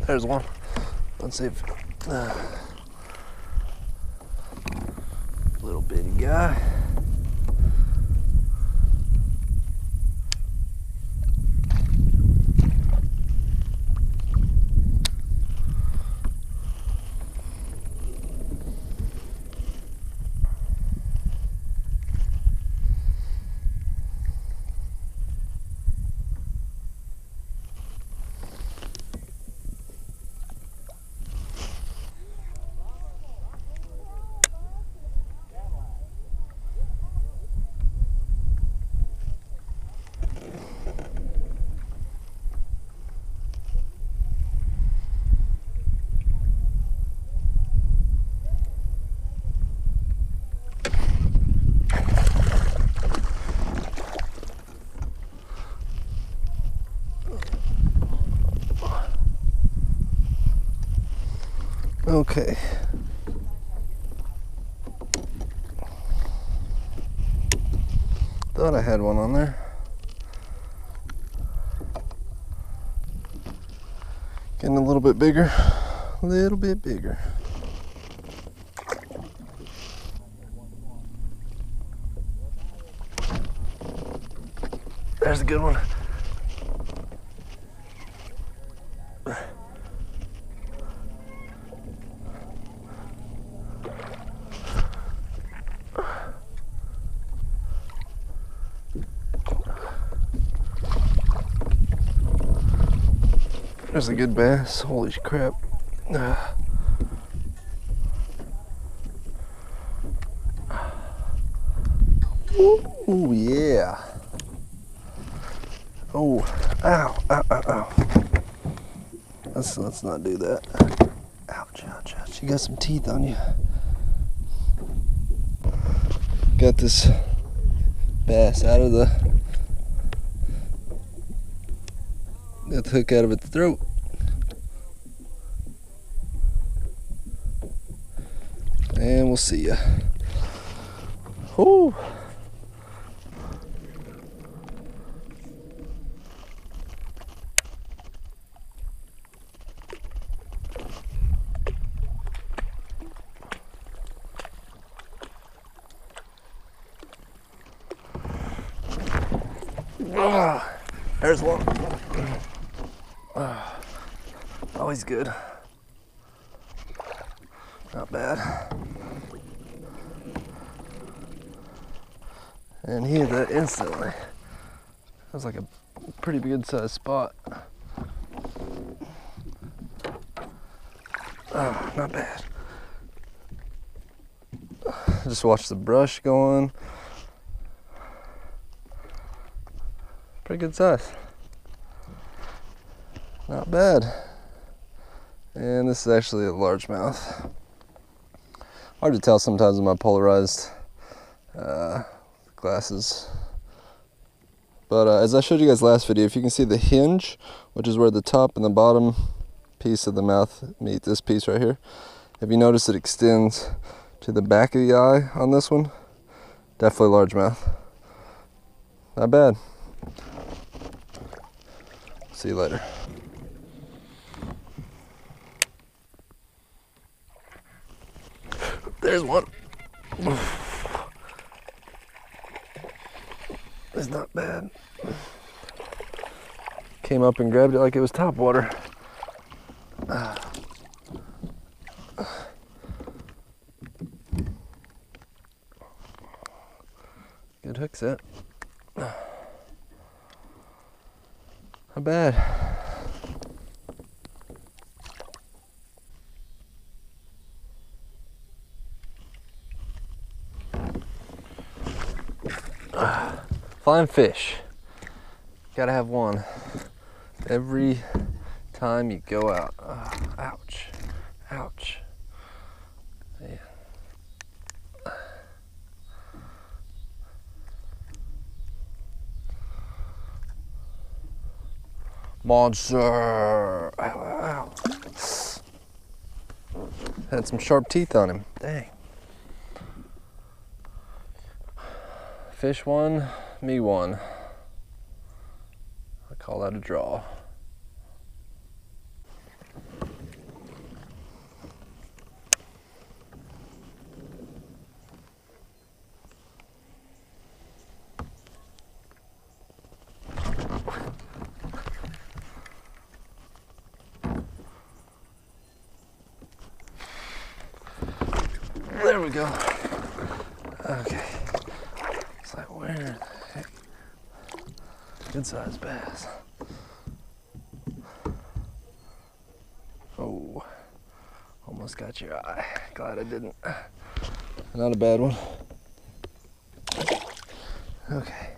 There's one. Let's see if little bitty guy. Okay. Thought I had one on there. Getting a little bit bigger. A little bit bigger. There's a good one. There's a good bass. Holy crap. Ooh, yeah. Oh, ow, ow, ow, ow. Let's not do that. Ouch, ouch, ouch. You got some teeth on you. Got this bass out of got the hook out of its throat. And we'll see ya. Whoo. There's one. Always good. Not bad. And he hit that instantly. That was like a pretty good sized spot. Oh, not bad. Just watch the brush going. Pretty good size. Not bad. And this is actually a largemouth. Hard to tell sometimes with my polarized glasses. But as I showed you guys last video, if you can see the hinge, which is where the top and the bottom piece of the mouth meet this piece right here. If you notice, it extends to the back of the eye on this one. Definitely largemouth. Not bad. See you later. There's one. It's not bad. Came up and grabbed it like it was topwater. Good hook set. Not bad. Flying fish. Gotta have one every time you go out. Ouch. Ouch. Man. Monster. Ow, ow, ow. Had some sharp teeth on him. Dang. Fish one, me one. I call that a draw. There we go. Okay. It's like, where the heck? Good sized bass. Oh, almost got your eye. Glad I didn't. Not a bad one. Okay.